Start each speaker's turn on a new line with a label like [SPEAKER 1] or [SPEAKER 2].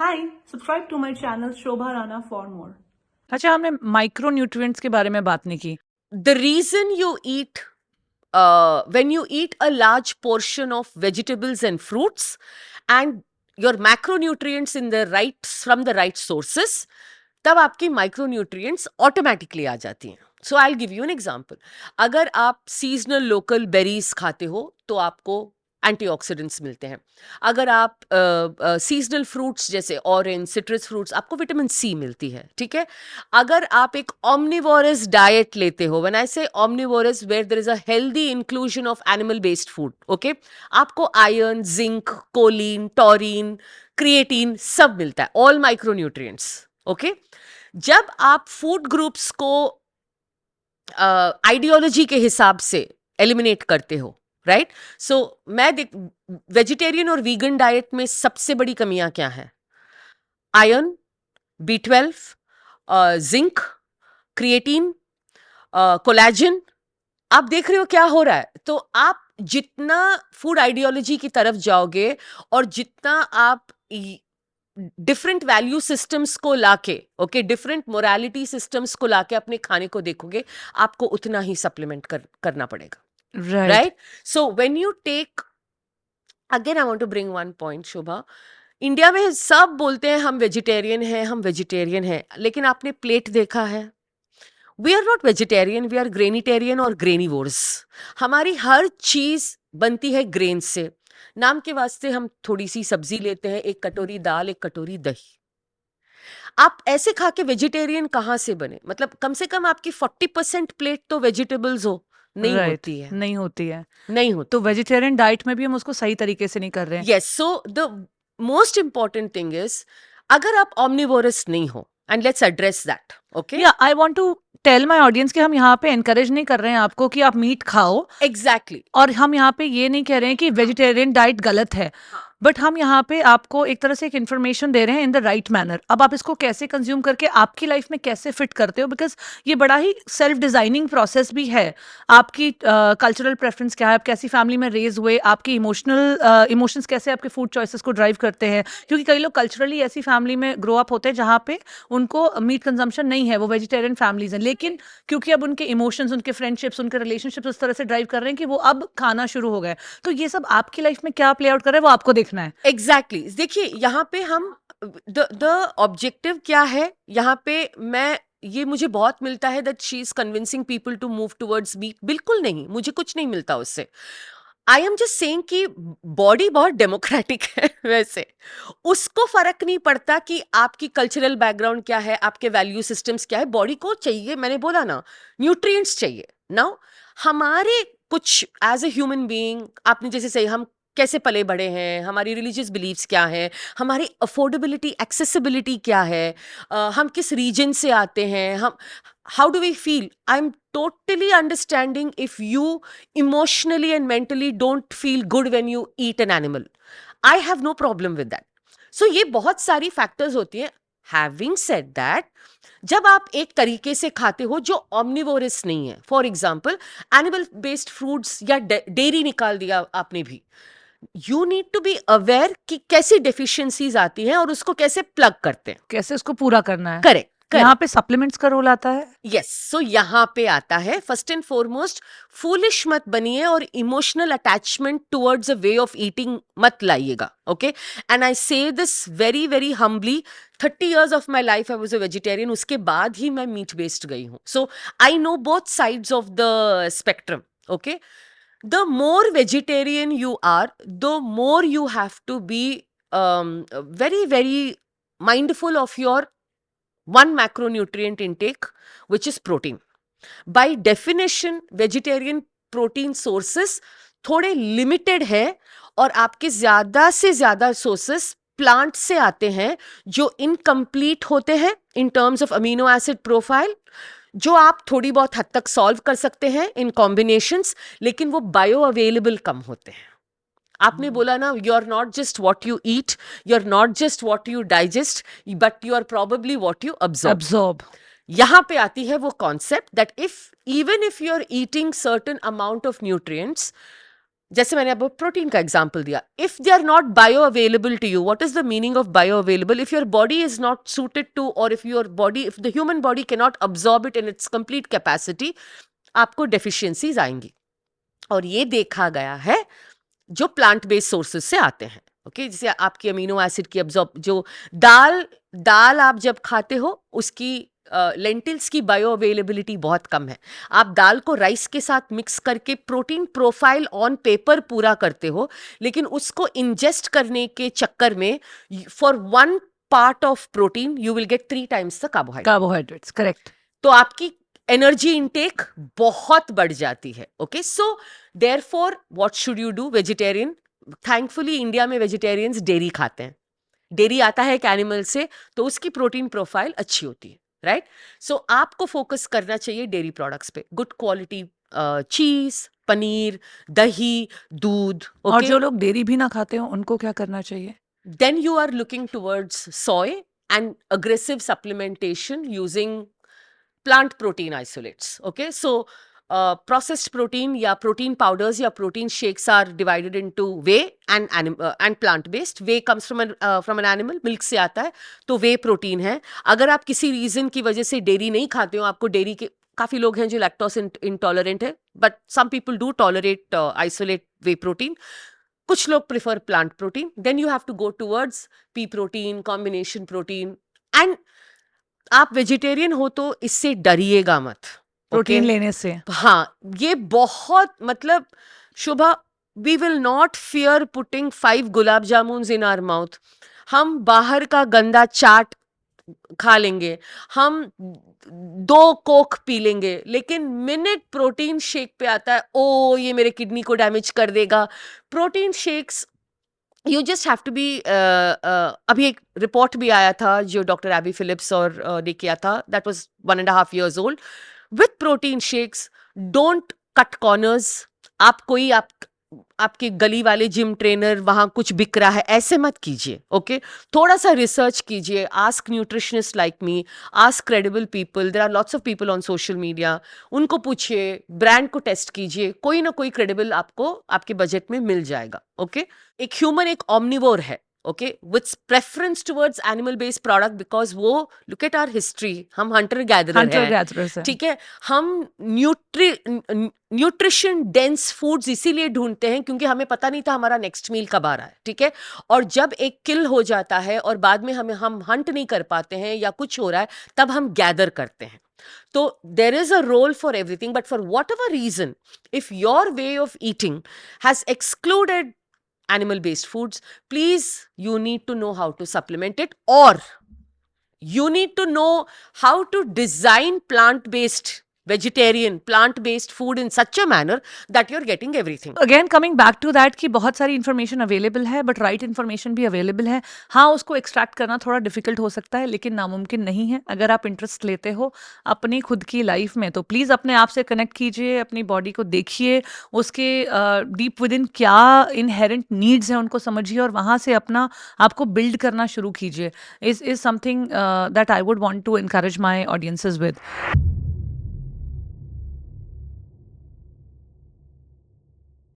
[SPEAKER 1] Hi, subscribe to my channel Shobha Rana for more.
[SPEAKER 2] अच्छा, हमने micro nutrients के बारे में बात नहीं की.
[SPEAKER 3] The reason you eat, when you eat a large portion of vegetables and fruits and your macronutrients in the right from the right sources, तब आपकी माइक्रोन्यूट्रिएंट्स ऑटोमेटिकली आ जाती हैं. So I give you an example. अगर आप seasonal local berries खाते हो तो आपको एंटीऑक्सीडेंट्स मिलते हैं. अगर आप सीजनल फ्रूट्स जैसे ऑरेंज, सिट्रस फ्रूट्स, आपको विटामिन सी मिलती है. ठीक है. अगर आप एक ऑमनिवोरस डाइट लेते हो, when I say omnivorous where there is a healthy inclusion of animal based food, okay, आपको iron, zinc, choline, taurine, creatine सब मिलता है, ऑल माइक्रोन्यूट्रिएंट्स. ओके. जब आप फूड ग्रुप्स को आइडियोलॉजी के हिसाब से एलिमिनेट करते हो, राइट? सो मैं वेजिटेरियन और वीगन डाइट में सबसे बड़ी कमियां क्या है? Iron, B12, zinc, creatine, collagen. आप देख रहे हो क्या हो रहा है. तो आप जितना फूड आइडियोलॉजी की तरफ जाओगे और जितना आप डिफरेंट वैल्यू सिस्टम्स को लाके, ओके, डिफरेंट मोरालिटी सिस्टम्स को लाके अपने खाने को देखोगे, आपको उतना ही सप्लीमेंट करना पड़ेगा.
[SPEAKER 2] Right.
[SPEAKER 3] Right. So when you take, again I want to bring one point, Shobha. India में सब बोलते हैं हम वेजिटेरियन हैं, हम वेजिटेरियन हैं, लेकिन आपने प्लेट देखा है? We are not vegetarian, we are grainitarian और ग्रेनिवोर्स. हमारी हर चीज बनती है ग्रेन से. नाम के वास्ते हम थोड़ी सी सब्जी लेते हैं, एक कटोरी दाल, एक कटोरी दही. आप ऐसे खा के वेजिटेरियन कहाँ से बने? मतलब कम से कम आपकी 40% प्लेट तो वेजिटेबल्स हो. नहीं
[SPEAKER 2] राइट.
[SPEAKER 3] होती है.
[SPEAKER 2] नहीं होती है.
[SPEAKER 3] नहीं होती.
[SPEAKER 2] तो वेजिटेरियन डाइट में भी हम उसको सही तरीके से नहीं कर रहे हैं.
[SPEAKER 3] Yes. So the most important thing is, अगर आप ऑमनिवोरस नहीं हो, and let's address that. Okay.
[SPEAKER 2] या I want to tell my audience कि हम यहाँ पे एनकरेज नहीं कर रहे हैं आपको कि आप मीट खाओ,
[SPEAKER 3] एग्जैक्टली.
[SPEAKER 2] और हम यहाँ पे ये नहीं कह रहे हैं कि वेजिटेरियन डाइट गलत है, बट हम यहाँ पे आपको एक तरह से एक इन्फॉर्मेशन दे रहे हैं इन द राइट मैनर. अब आप इसको कैसे कंज्यूम करके आपकी लाइफ में कैसे फिट करते हो, बिकॉज ये बड़ा ही सेल्फ डिजाइनिंग प्रोसेस भी है. आपकी कल्चरल प्रेफरेंस क्या है, आप कैसी फैमिली में रेज हुए, आपकी इमोशंस कैसे आपके फूड चॉइसेस को ड्राइव करते हैं. क्योंकि कई लोग कल्चरली ऐसी फैमिली में ग्रो अप होते हैं जहाँ पे उनको मीट कंजम्पशन नहीं है, वो वेजिटेरियन फैमिलीज हैं, लेकिन क्योंकि अब उनके इमोशंस, उनके फ्रेंडशिप्स, उनके रिलेशनशिप्स उस तरह से ड्राइव कर रहे हैं कि वो अब खाना शुरू हो गए. तो ये सब आपकी लाइफ में क्या प्ले आउट कर रहा है वो आपको देखना है.
[SPEAKER 3] एग्जैक्टली. देखिए यहाँ पे हम द ऑब्जेक्टिव क्या है यहाँ पे. मैं ये मुझे बहुत मिलता है that she is convincing people to move towards meat. बिल्कुल नहीं, मुझे कुछ नहीं मिलता उससे. आई एम जस्ट सेइंग कि बॉडी बहुत डेमोक्रेटिक है वैसे. उसको फर्क नहीं पड़ता कि आपकी कल्चरल बैकग्राउंड क्या है, आपके वैल्यू सिस्टम्स क्या है. बॉडी को चाहिए, मैंने बोला ना, न्यूट्रिएंट्स चाहिए. नाउ हमारे कुछ एज ए ह्यूमन बीइंग, आपने जैसे सही, हम कैसे पले बड़े हैं, हमारी रिलीजियस बिलीव्स क्या है, हमारी अफोर्डेबिलिटी, एक्सेसिबिलिटी क्या है, हम किस रीजन से आते हैं, हम how do we feel. I am totally understanding if you emotionally and mentally don't feel good when you eat an animal. I have no problem with that. So ये बहुत सारी फैक्टर्स होती हैं. Having said that, जब आप एक तरीके से खाते हो जो ऑमनिवोरस नहीं है, for example animal based fruits या डेयरी निकाल दिया आपने भी, you need to be aware कि कैसी डेफिशिएंसीज आती हैं और उसको कैसे प्लग करते हैं,
[SPEAKER 2] कैसे उसको पूरा करना है.
[SPEAKER 3] करेक्ट.
[SPEAKER 2] यहाँ पे सप्लीमेंट्स का रोल आता है.
[SPEAKER 3] यस. सो यहाँ पे आता है, फर्स्ट एंड फॉरमोस्ट, फूलिश मत बनिए और emotional attachment towards a way of eating मत लाइएगा. Okay. And I say this very very humbly. 30 years of my life I was a vegetarian. उसके बाद ही मैं मीट बेस्ड गई हूँ. So I know both sides of the spectrum. Okay. The more vegetarian you are, the more you have to be very, very mindful of your one macronutrient intake, which is protein. By definition, vegetarian protein sources थोड़े limited है और आपके ज़्यादा से ज़्यादा sources plant से आते हैं जो इनकम्प्लीट होते हैं in terms of amino acid profile, जो आप थोड़ी बहुत हद तक सॉल्व कर सकते हैं इन कॉम्बिनेशंस, लेकिन वो बायो अवेलेबल कम होते हैं. आपने बोला ना, you are not just what you eat, you are not just what you digest, but you are probably what you absorb. यहाँ पे आती है वो concept that if even if you are eating certain amount of nutrients, जैसे मैंने अब protein का example दिया, if they are not bio available to you, what is the meaning of bio available? If your body is not suited to, और if the human body can not absorb it in its complete capacity, आपको deficiencies आएंगी। और ये देखा गया है जो plant based sources से आते हैं। ओके, जैसे आपकी अमीनो एसिड की अब्सॉर्ब, जो दाल आप जब खाते हो उसकी लेंटिल्स की बायो अवेलेबिलिटी बहुत कम है। आप दाल को राइस के साथ मिक्स करके प्रोटीन प्रोफाइल ऑन पेपर पूरा करते हो, लेकिन उसको इंजेस्ट करने के चक्कर में for 1 part of protein you will get 3 times the carbohydrate.
[SPEAKER 2] Carbohydrates, correct.
[SPEAKER 3] तो आपकी एनर्जी इनटेक बहुत बढ़ जाती है। Okay, so therefore what should you do? Vegetarian, thankfully India में वेजिटेरियंस डेयरी खाते हैं। डेयरी आता है एक एनिमल से, तो उसकी प्रोटीन प्रोफाइल अच्छी होती है, राइट? सो आपको फोकस करना चाहिए डेयरी प्रोडक्ट्स पे, गुड क्वालिटी चीज, पनीर, दही, दूध।
[SPEAKER 2] और
[SPEAKER 3] ओके,
[SPEAKER 2] जो लोग डेयरी भी ना खाते हो उनको क्या करना चाहिए?
[SPEAKER 3] then you are looking towards soy and aggressive supplementation using plant protein isolates. Okay, so processed protein या protein powders या protein shakes are divided into whey and plant based. Whey comes from an animal, milk से आता है, तो whey protein है। अगर आप किसी रीजन की वजह से डेयरी नहीं खाते हो, आपको डेयरी के काफी लोग हैं जो लैक्टोज इंटॉलरेंट है, but some people do tolerate isolate whey protein, कुछ लोग prefer plant protein, then you have to go towards pea protein, combination protein. And आप वेजिटेरियन हो तो इससे डरिएगा मत,
[SPEAKER 2] प्रोटीन
[SPEAKER 3] okay?
[SPEAKER 2] लेने से।
[SPEAKER 3] हाँ, ये बहुत, मतलब Shubha, we will not fear putting 5 gulab jamun in our mouth. हम बाहर का गंदा चाट खा लेंगे, हम 2 कोक पी लेंगे, लेकिन मिनट प्रोटीन शेक पे आता है, ओ ये मेरे किडनी को डैमेज कर देगा। Protein shakes, you just have to be, अभी एक रिपोर्ट भी आया था जो डॉक्टर एबी फिलिप्स और ने किया था, that was 1.5 years old, with protein shakes don't cut corners. आपके गली वाले जिम ट्रेनर वहां कुछ बिक रहा है, ऐसे मत कीजिए। ओके, थोड़ा सा रिसर्च कीजिए, ask nutritionist like me, ask credible people, there are lots of people on social media, उनको पूछिए, ब्रांड को टेस्ट कीजिए, कोई ना कोई क्रेडिबल आपको आपके बजट में मिल जाएगा। ओके, एक ह्यूमन एक ऑमनिवोर है, okay, with preference towards animal based product, because वो, लुक एट आवर हिस्ट्री, हम हंटर गैदरर हैं, ठीक है? हम न्यूट्रिशन डेंस फूड्स इसीलिए ढूंढते हैं क्योंकि हमें पता नहीं था हमारा नेक्स्ट मील कब आ रहा है, ठीक है? और जब एक किल हो जाता है और बाद में हम हंट नहीं कर पाते हैं या कुछ हो रहा है, तब हम गैदर करते हैं। तो there is a role for everything, but for whatever reason, if your way of eating has excluded animal based foods, please, you need to know how to supplement it, or you need to know how to design vegetarian plant based food in such a manner that you're getting everything.
[SPEAKER 2] Again coming back to that कि बहुत सारी information available है, but right information भी available है। हाँ, उसको extract करना थोड़ा डिफिकल्ट हो सकता है, लेकिन नामुमकिन नहीं है। अगर आप इंटरेस्ट लेते हो अपनी खुद की लाइफ में, तो प्लीज़ अपने आप से कनेक्ट कीजिए, अपनी बॉडी को देखिए, उसके डीप विद इन क्या इनहेरेंट नीड्स हैं उनको समझिए, और वहाँ से अपना आपको बिल्ड करना शुरू कीजिए। Is something that I would want to encourage my audiences with.